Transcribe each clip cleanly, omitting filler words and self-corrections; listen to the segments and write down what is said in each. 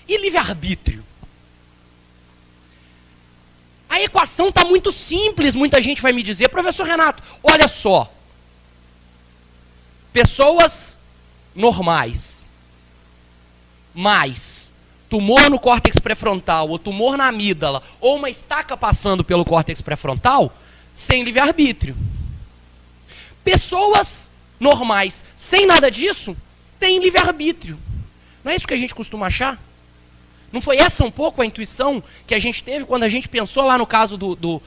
E livre-arbítrio? A equação está muito simples, muita gente vai me dizer. Professor Renato, olha só. Pessoas normais, mais tumor no córtex pré-frontal, ou tumor na amígdala, ou uma estaca passando pelo córtex pré-frontal, sem livre-arbítrio. Pessoas normais, sem nada disso, têm livre-arbítrio. Não é isso que a gente costuma achar? Não foi essa um pouco a intuição que a gente teve quando a gente pensou lá no caso do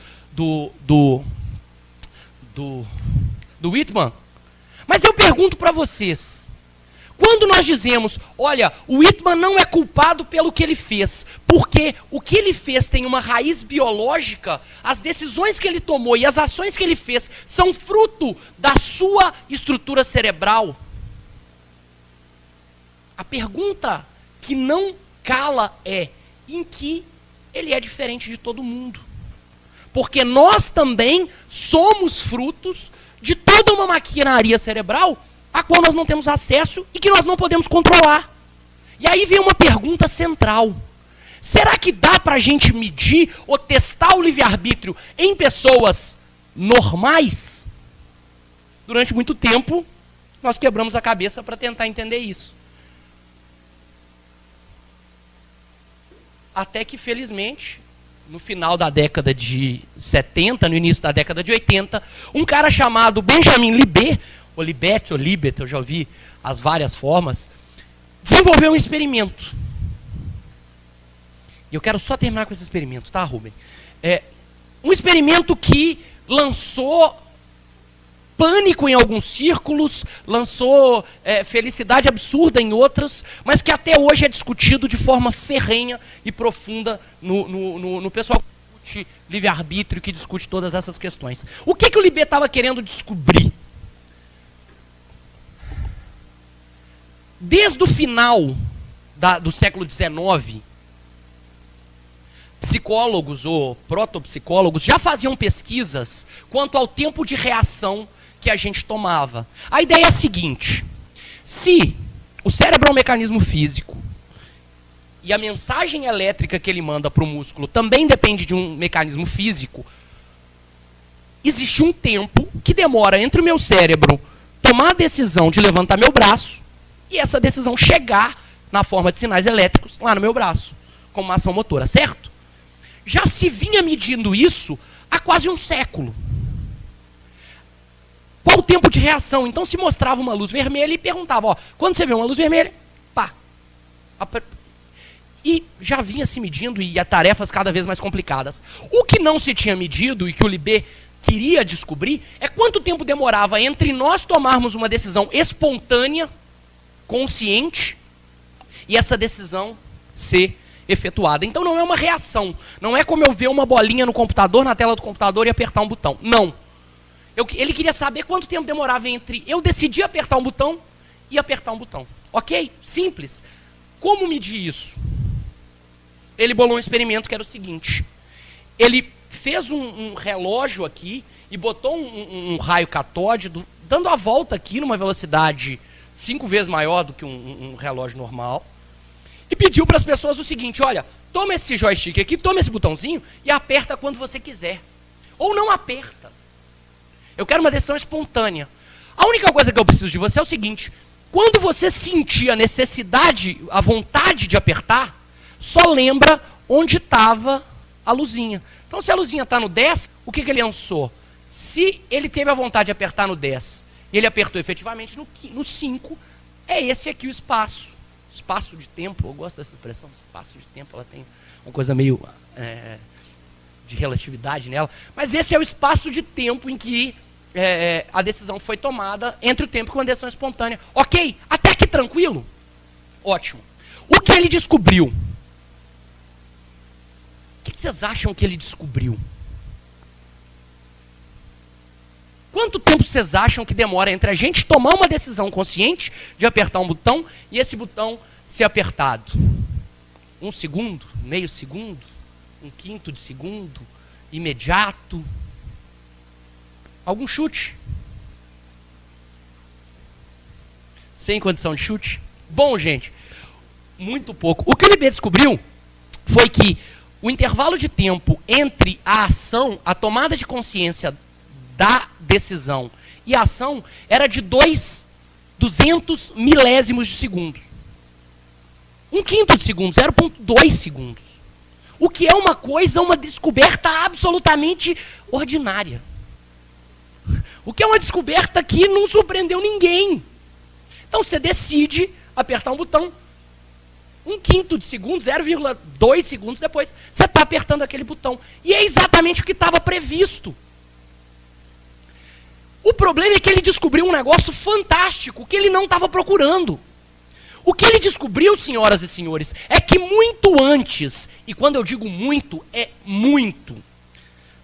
Whitman? Mas eu pergunto para vocês, quando nós dizemos, olha, o Whitman não é culpado pelo que ele fez, porque o que ele fez tem uma raiz biológica, as decisões que ele tomou e as ações que ele fez são fruto da sua estrutura cerebral. A pergunta que não cala é, em que ele é diferente de todo mundo? Porque nós também somos frutos de toda uma maquinaria cerebral a qual nós não temos acesso e que nós não podemos controlar. E aí vem uma pergunta central. Será que dá para a gente medir ou testar o livre-arbítrio em pessoas normais? Durante muito tempo, nós quebramos a cabeça para tentar entender isso. Até que, felizmente, no final da década de 70, no início da década de 80, um cara chamado Benjamin Libet, ou Libet, ou Libet, eu já ouvi as várias formas, desenvolveu um experimento. E eu quero só terminar com esse experimento, tá, Rubem? Um experimento que lançou pânico em alguns círculos, lançou felicidade absurda em outros, mas que até hoje é discutido de forma ferrenha e profunda no pessoal que discute livre-arbítrio, que discute todas essas questões. O que o Libet estava querendo descobrir? Desde o final do século XIX, psicólogos ou protopsicólogos já faziam pesquisas quanto ao tempo de reação que a gente tomava. A ideia é a seguinte: se o cérebro é um mecanismo físico e a mensagem elétrica que ele manda para o músculo também depende de um mecanismo físico, existe um tempo que demora entre o meu cérebro tomar a decisão de levantar meu braço e essa decisão chegar na forma de sinais elétricos lá no meu braço, como uma ação motora, certo? Já se vinha medindo isso há quase um século. Qual o tempo de reação? Então se mostrava uma luz vermelha e perguntava, ó, quando você vê uma luz vermelha, pá. E já vinha se medindo e a tarefas cada vez mais complicadas. O que não se tinha medido e que o Libet queria descobrir é quanto tempo demorava entre nós tomarmos uma decisão espontânea, consciente, e essa decisão ser efetuada. Então não é uma reação. Não é como eu ver uma bolinha no computador, na tela do computador e apertar um botão. Não. Ele queria saber quanto tempo demorava entre eu decidir apertar um botão e apertar um botão. Ok? Simples. Como medir isso? Ele bolou um experimento que era o seguinte. Ele fez um relógio aqui e botou um raio catódico dando a volta aqui numa velocidade 5 vezes maior do que um relógio normal. E pediu para as pessoas o seguinte, olha, toma esse joystick aqui, toma esse botãozinho e aperta quando você quiser. Ou não aperta. Eu quero uma decisão espontânea. A única coisa que eu preciso de você é o seguinte, quando você sentir a necessidade, a vontade de apertar, só lembra onde estava a luzinha. Então se a luzinha está no 10, o que ele lançou? Se ele teve a vontade de apertar no 10 e ele apertou efetivamente no 5, é esse aqui o espaço. Espaço de tempo, eu gosto dessa expressão, espaço de tempo, ela tem uma coisa meio de relatividade nela, mas esse é o espaço de tempo em que a decisão foi tomada entre o tempo com a decisão espontânea. Ok? Até que tranquilo? Ótimo. O que ele descobriu? O que vocês acham que ele descobriu? Quanto tempo vocês acham que demora entre a gente tomar uma decisão consciente de apertar um botão e esse botão ser apertado? 1 segundo? Meio segundo? 1/5 de segundo? Imediato? Algum chute? Sem condição de chute? Bom, gente, muito pouco. O que o Liber descobriu foi que o intervalo de tempo entre a ação, a tomada de consciência da decisão e a ação era de 200 milésimos de segundos. 1/5 de segundo, 0,2 segundos. O que é uma descoberta absolutamente ordinária. O que é uma descoberta que não surpreendeu ninguém. Então você decide apertar um botão, 1/5 de segundo, 0,2 segundos depois, você está apertando aquele botão. E é exatamente o que estava previsto. O problema é que ele descobriu um negócio fantástico que ele não estava procurando. O que ele descobriu, senhoras e senhores, é que muito antes, e quando eu digo muito, é muito,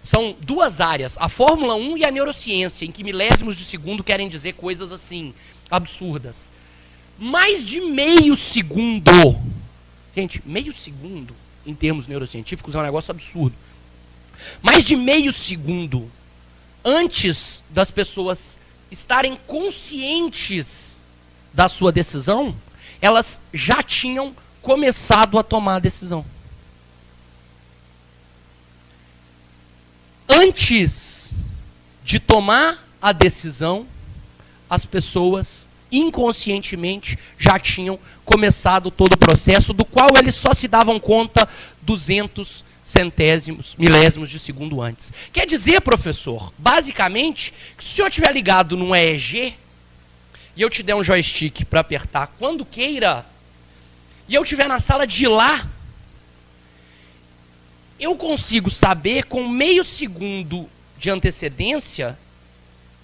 são duas áreas, a Fórmula 1 e a neurociência, em que milésimos de segundo querem dizer coisas assim, absurdas. Mais de meio segundo, gente, meio segundo, em termos neurocientíficos, é um negócio absurdo. Mais de meio segundo antes das pessoas estarem conscientes da sua decisão, elas já tinham começado a tomar a decisão. Antes de tomar a decisão, as pessoas inconscientemente já tinham começado todo o processo, do qual eles só se davam conta 200 centésimos, milésimos de segundo antes. Quer dizer, professor, basicamente, que se o senhor estiver ligado num EEG, e eu te der um joystick para apertar quando queira, e eu estiver na sala de lá, eu consigo saber com meio segundo de antecedência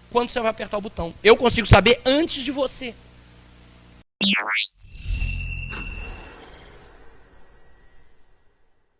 quando você vai apertar o botão. Eu consigo saber antes de você.